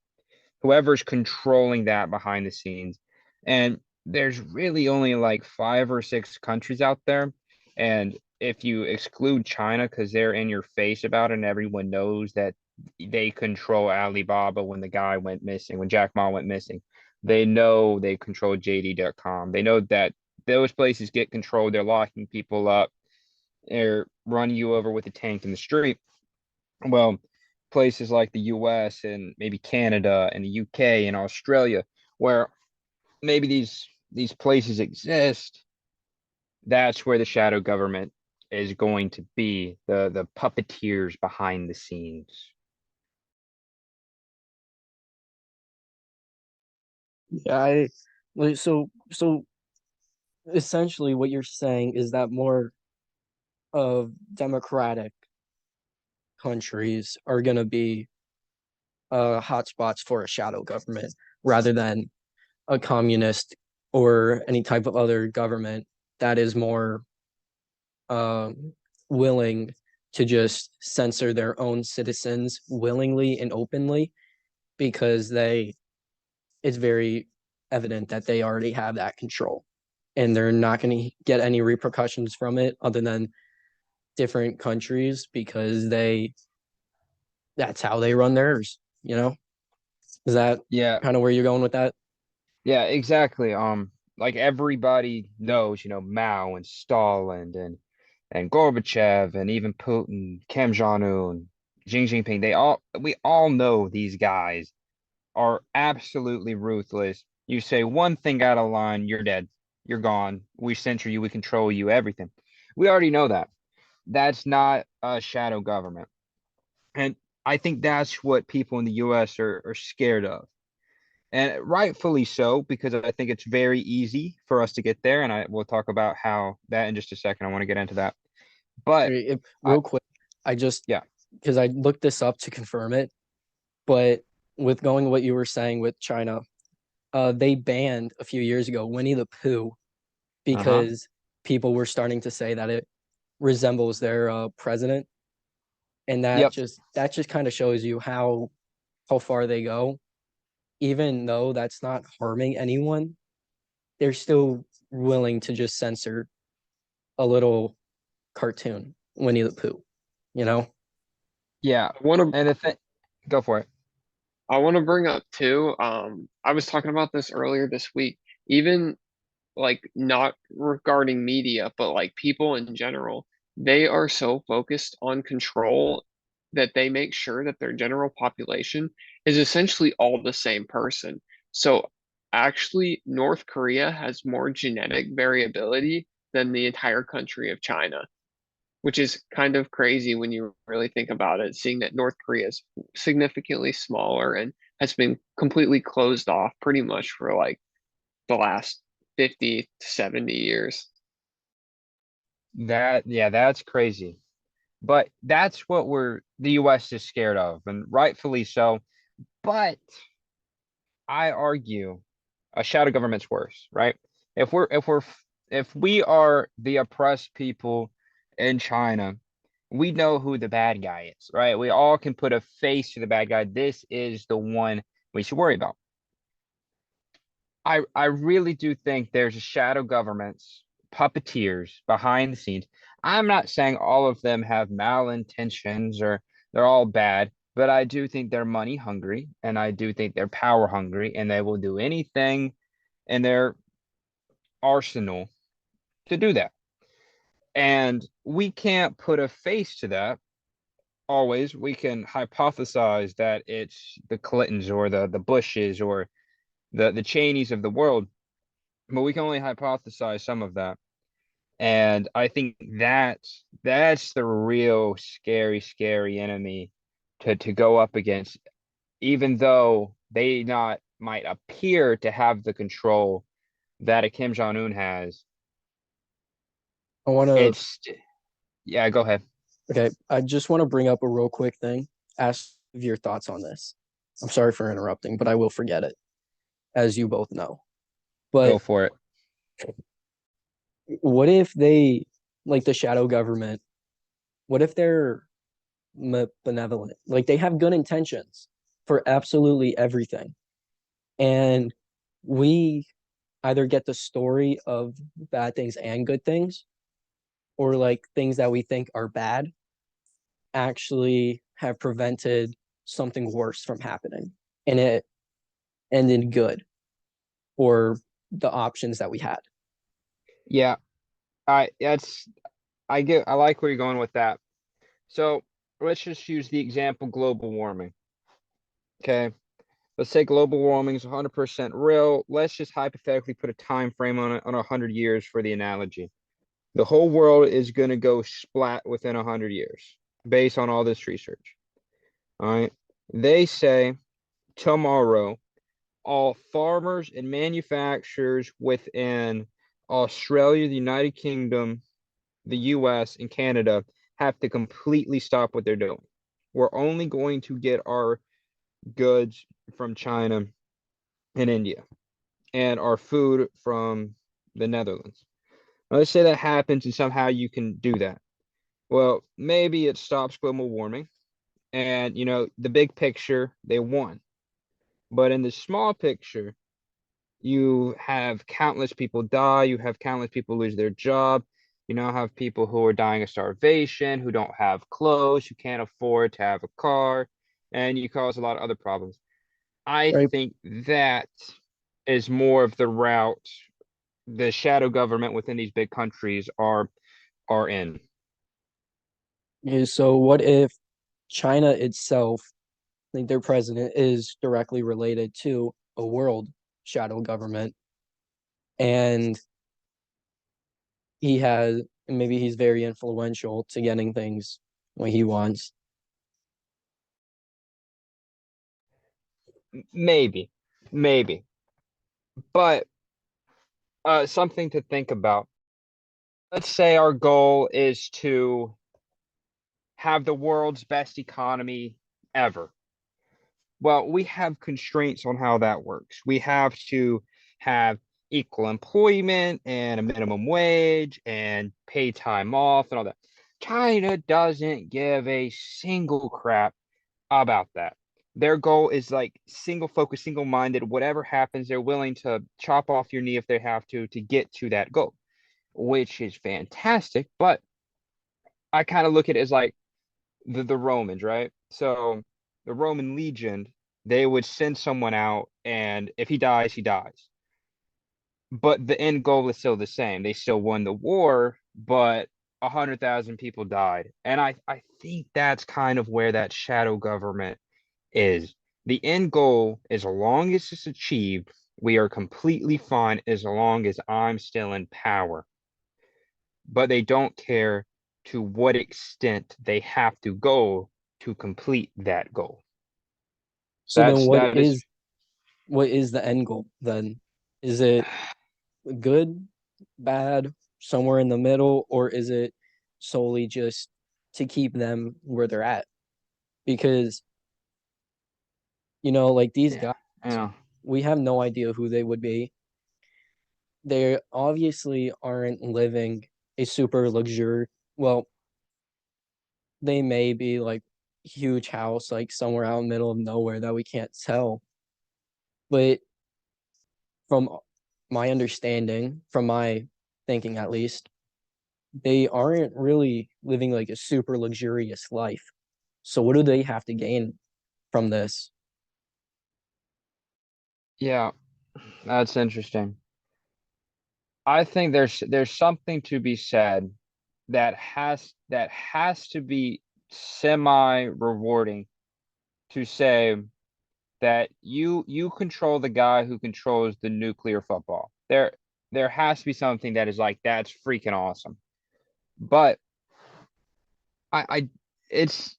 Whoever's controlling that behind the scenes. And there's really only like 5 or 6 countries out there. And if you exclude China, because they're in your face about it, and everyone knows that they control Alibaba when the guy went missing, when Jack Ma went missing, they know they control JD.com. They know that those places get controlled. They're locking people up. They're running you over with a tank in the street. Well, places like the US and maybe Canada and the UK and Australia, where maybe these places exist, that's where the shadow government is going to be, the puppeteers behind the scenes. Yeah, so essentially what you're saying is that more of democratic countries are going to be hotspots for a shadow government rather than a communist or any type of other government that is more um, willing to just censor their own citizens willingly and openly because it's very evident that they already have that control, and they're not going to get any repercussions from it other than different countries because that's how they run theirs, you know? Is that Yeah, kind of where you're going with that? yeah, exactly. Like everybody knows, Mao and Stalin and Gorbachev and even Putin, Kim Jong-un, Xi Jinping, we all know these guys are absolutely ruthless. You say one thing out of line, you're dead. You're gone. We censor you, we control you, everything. We already know that. That's not a shadow government. And I think that's what people in the US are scared of. And rightfully so, because I think it's very easy for us to get there. And we'll talk about how that in just a second. I want to get into that. But I, Real quick, I just yeah, because I looked this up to confirm it, but with going what you were saying with China, they banned a few years ago Winnie the Pooh uh-huh. because people were starting to say that it resembles their president, and Yep. that just kind of shows you how far they go. Even though that's not harming anyone, they're still willing to just censor a little cartoon, Winnie the Pooh, you know? Yeah. I want to And the thing, go for it. I want to bring up too. I was talking about this earlier this week. Even like not regarding media, but like people in general, they are so focused on control that they make sure that their general population is essentially all the same person. So actually, North Korea has more genetic variability than the entire country of China, which is kind of crazy when you really think about it, seeing that North Korea is significantly smaller and has been completely closed off pretty much for like the last 50 to 70 years. Yeah, that's crazy. But that's what the US is scared of, and rightfully so. But I argue a shadow government's worse, right? If we are the oppressed people in China, we know who the bad guy is, right? We all can put a face to the bad guy. This is the one we should worry about. I really do think there's a shadow governments, puppeteers behind the scenes. I'm not saying all of them have malintentions or they're all bad, but I do think they're money hungry and I do think they're power hungry and they will do anything in their arsenal to do that. And we can't put a face to that always. We can hypothesize that it's the Clintons or the Bushes or the Cheneys of the world, but we can only hypothesize some of that. And I think that's the real scary enemy to go up against, even though they not might appear to have the control that a Kim Jong-un has. I want to, It's yeah, go ahead. okay, I just want to bring up a real quick thing. Ask your thoughts on this. I'm sorry for interrupting, but I will forget it, as you both know. Go But for it. what if like the shadow government, what if they're benevolent? Like they have good intentions for absolutely everything. And we either get the story of bad things and good things, or like things that we think are bad actually have prevented something worse from happening and it ended good, or the options that we had. Yeah, I like where you're going with that. So let's just use the example global warming. Okay. Let's say global warming is 100% real. Let's just hypothetically put a time frame on it on 100 years for the analogy. The whole world is going to go splat within 100 years based on all this research. All right. They say tomorrow, all farmers and manufacturers within Australia, the United Kingdom, the US, and Canada have to completely stop what they're doing. We're only going to get our goods from China and India and our food from the Netherlands. Let's say that happens and somehow you can do that. Well, maybe it stops global warming and, the big picture, they won. But in the small picture, You have countless people die. You have countless people lose their job. You now have people who are dying of starvation, who don't have clothes, who can't afford to have a car, and you cause a lot of other problems. I Right. think that is more of the route the shadow government within these big countries are in. Okay, so what if China itself, like their president, is directly related to a world shadow government, and he has maybe he's very influential to getting things what he wants. Maybe, maybe. But something to think about. Let's say our goal is to have the world's best economy ever. Well, we have constraints on how that works. We have to have equal employment and a minimum wage and pay time off and all that. China doesn't give a single crap about that. Their goal is like single focus, single minded. Whatever happens, they're willing to chop off your knee if they have to get to that goal, which is fantastic. But I kind of look at it as like the Romans, right? So the Roman legion, they would send someone out, and if he dies, he dies. But the end goal is still the same. They still won the war, but 100,000 people died. And I think that's kind of where that shadow government is. The end goal, as long as it's achieved, we are completely fine as long as I'm still in power. But they don't care to what extent they have to go to complete that goal. So then That's that is what is the end goal then? Is it good, bad, somewhere in the middle, or is it solely just to keep them where they're at? Because, like these yeah, guys, yeah. we have no idea who they would be. They obviously aren't living a super luxury. Well, they may be like huge house, like somewhere out in the middle of nowhere that we can't tell. But from my understanding, from my thinking at least, they aren't really living like a super luxurious life. So what do they have to gain from this? Yeah, that's interesting. I think there's something to be said that has to be semi rewarding to say that you control the guy who controls the nuclear football. There has to be something that is like that's freaking awesome. But I it's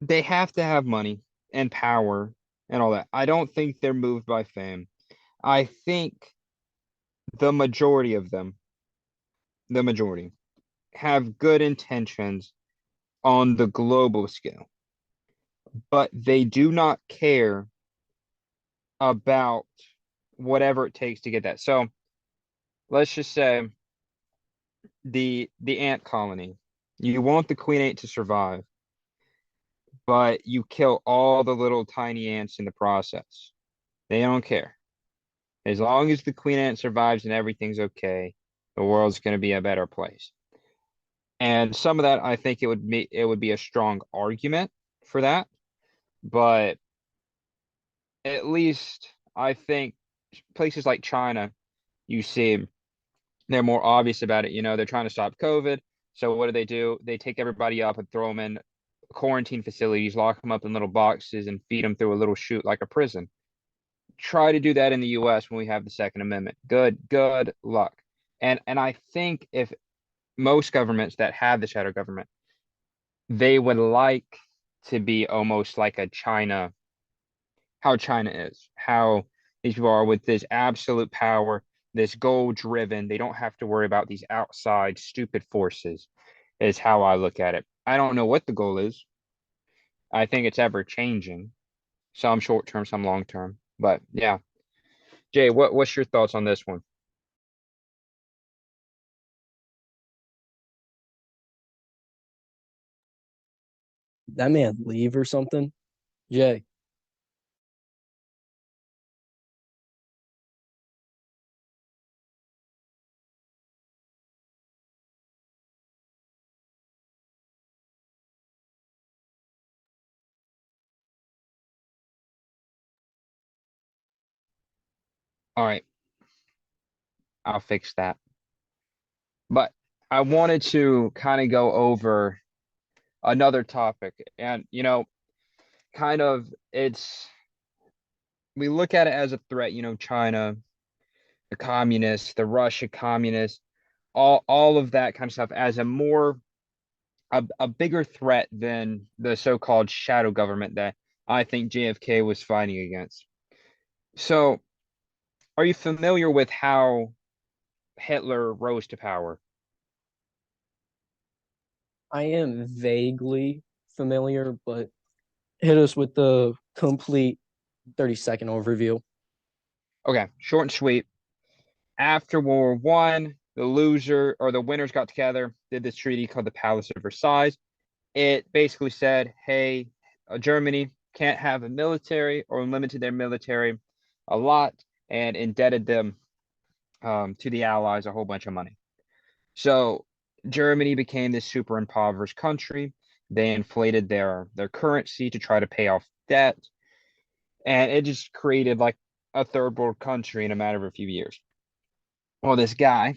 they have to have money and power and all that. I don't think they're moved by fame. I think the majority of them, the majority, have good intentions on the global scale, but they do not care about whatever it takes to get that. So let's just say the ant colony. You want the queen ant to survive, but you kill all the little tiny ants in the process. They don't care. As long as the queen ant survives and everything's okay, the world's going to be a better place. And some of that, I think it would be a strong argument for that, but at least I think places like China, you see, they're more obvious about it. They're trying to stop COVID. So what do? They take everybody up and throw them in quarantine facilities, lock them up in little boxes, and feed them through a little chute like a prison. Try to do that in the U.S. when we have the Second Amendment. Good luck. And I think if most governments that have the shadow government, they would like to be almost like a China, how China is, how these people are with this absolute power, this goal driven. They don't have to worry about these outside stupid forces, is how I look at it. I don't know what the goal is. I think it's ever changing, some short term, some long term. But yeah, Jay, what's your thoughts on this one? That man leave or something? Jay. All right, I'll fix that. But I wanted to kind of go over another topic. And, kind of we look at it as a threat, China, the communists, the Russia communists, all of that kind of stuff as a bigger threat than the so-called shadow government that I think JFK was fighting against. So, are you familiar with how Hitler rose to power? I am vaguely familiar, but hit us with the complete 30-second overview. Okay, short and sweet. After World War One, the winners got together, did this treaty called the Palace of Versailles. It basically said, hey, Germany can't have a military or limited their military a lot and indebted them to the Allies a whole bunch of money. So Germany became this super impoverished country. They inflated their currency to try to pay off debt, and it just created like a third world country in a matter of a few years. Well, this guy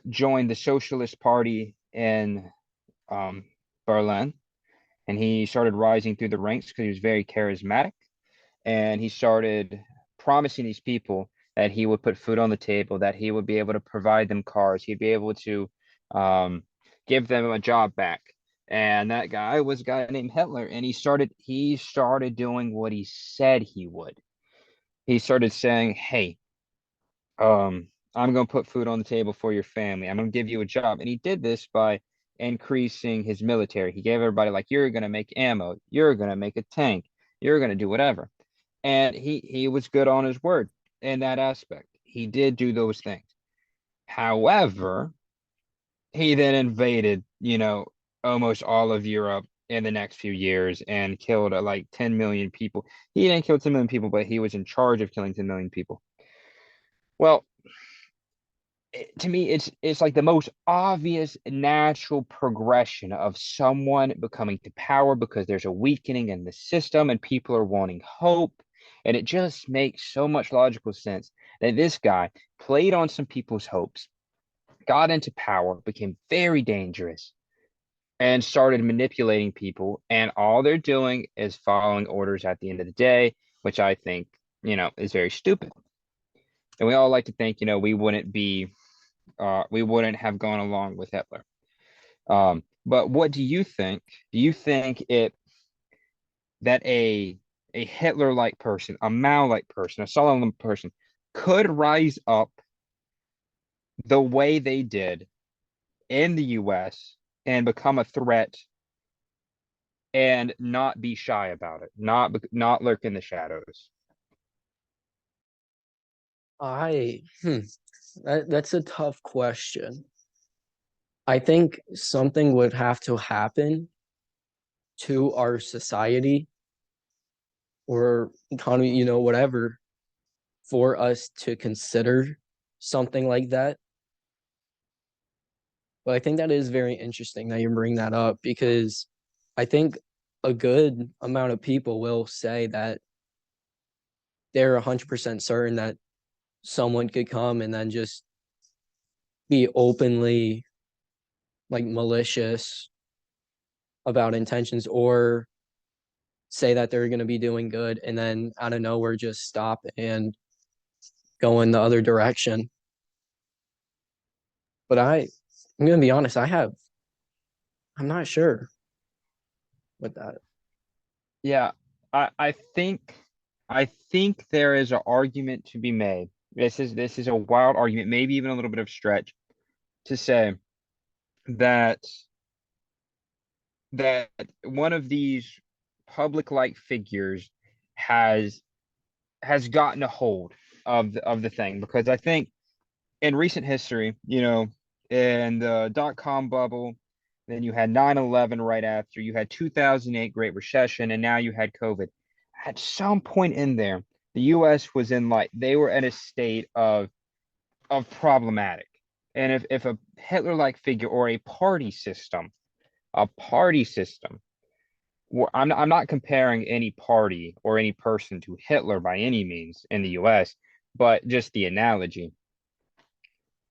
joined the Socialist Party in um, Berlin, and he started rising through the ranks because he was very charismatic, and he started promising these people that he would put food on the table, that he would be able to provide them cars, he'd be able to um, give them a job back. And that guy was a guy named Hitler, and he started doing what he said he would. He started saying, "Hey, I'm going to put food on the table for your family. I'm going to give you a job." And he did this by increasing his military. He gave everybody like, you're going to make ammo, you're going to make a tank, you're going to do whatever. And he was good on his word in that aspect. He did do those things. However, he then invaded, almost all of Europe in the next few years and killed like 10 million people. He didn't kill 10 million people, but he was in charge of killing 10 million people. Well, to me, it's like the most obvious natural progression of someone becoming to power because there's a weakening in the system and people are wanting hope. And it just makes so much logical sense that this guy played on some people's hopes, got into power, became very dangerous, and started manipulating people. And all they're doing is following orders at the end of the day, which I think, is very stupid. And we all like to think, we wouldn't have gone along with Hitler. But what do you think? Do you think it that a Hitler-like person, a Mao-like person, a Stalin person could rise up the way they did in the US and become a threat and not be shy about it, not lurk in the shadows? I that's a tough question. I think something would have to happen to our society or economy, whatever, for us to consider something like that. But I think that is very interesting that you bring that up because I think a good amount of people will say that they're 100% certain that someone could come and then just be openly like malicious about intentions or say that they're going to be doing good and then out of nowhere just stop and go in the other direction. But I'm going to be honest, I'm not sure with that. Yeah, I think there is an argument to be made. This is a wild argument, maybe even a little bit of stretch to say that that one of these public-like figures has has gotten a hold of the thing because I think in recent history, in the dot-com bubble, then you had 9/11 right after, you had 2008 Great Recession, and now you had COVID. At some point in there, the US was in like they were in a state of problematic. And if a Hitler-like figure or a party system, I'm not comparing any party or any person to Hitler by any means in the US, but just the analogy.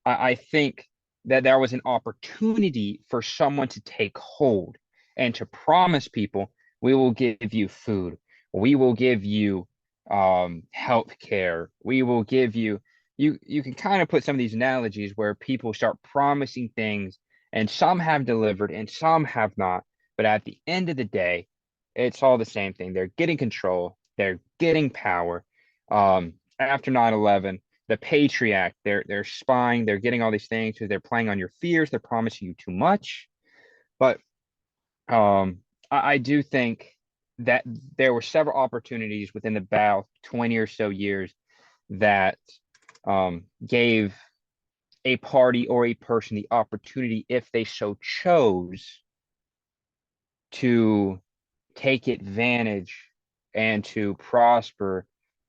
I think that there was an opportunity for someone to take hold and to promise people, we will give you food, we will give you health care, we will give you, you can kind of put some of these analogies where people start promising things and some have delivered and some have not. But at the end of the day, it's all the same thing. They're getting control, they're getting power. After 9/11, the Patriot Act, they're spying, they're getting all these things because they're playing on your fears, they're promising you too much. But I do think that there were several opportunities within about 20 or so years that gave a party or a person the opportunity, if they so chose, to take advantage and to prosper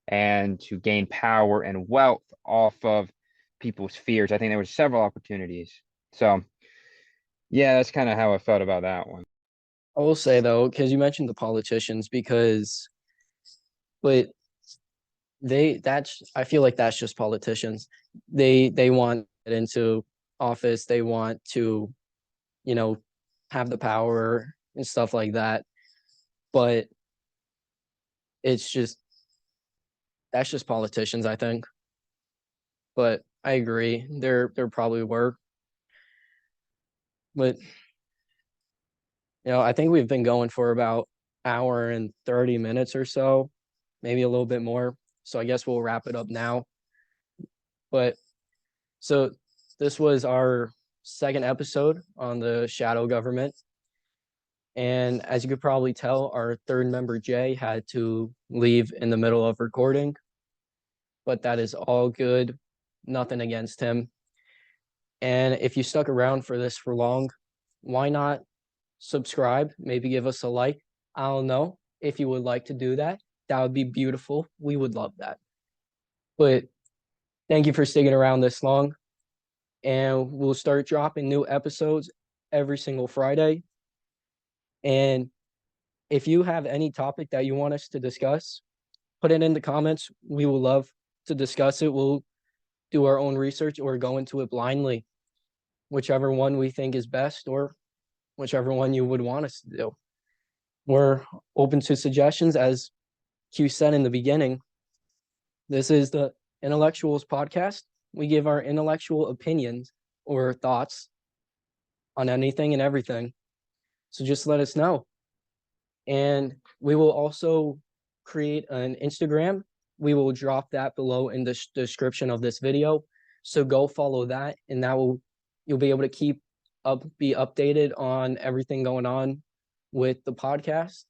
and to gain power and wealth off of people's fears. I think there were several opportunities. So yeah, that's kind of how I felt about that one. I will say though, because you mentioned the politicians, but that's I feel like that's just politicians. They want it into office. They want to, you know, have the power and stuff like that. But it's just that's just politicians, I think. But I agree. There probably were. But I think we've been going for about hour and 30 minutes or so, maybe a little bit more. So I guess we'll wrap it up now. But so this was our second episode on the shadow government. And as you could probably tell, our third member, Jay, had to leave in the middle of recording. But that is all good. Nothing against him. And if you stuck around for this for long, why not subscribe? Maybe give us a like. I don't know. If you would like to do that, that would be beautiful. We would love that. But thank you for sticking around this long. And we'll start dropping new episodes every single Friday. And if you have any topic that you want us to discuss, put it in the comments. We will love to discuss it. We'll do our own research or go into it blindly, whichever one we think is best or whichever one you would want us to do. We're open to suggestions. As Q said in the beginning, this is the Intellectuals Podcast. We give our intellectual opinions or thoughts on anything and everything. So just let us know. And we will also create an Instagram. We will drop that below in the description of this video. So go follow that, and you'll be able to be updated on everything going on with the podcast.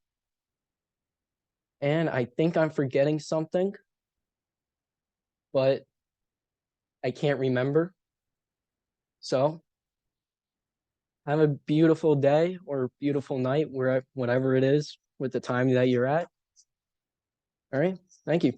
And I think I'm forgetting something, but I can't remember. So have a beautiful day or beautiful night, whatever it is with the time that you're at. All right. Thank you.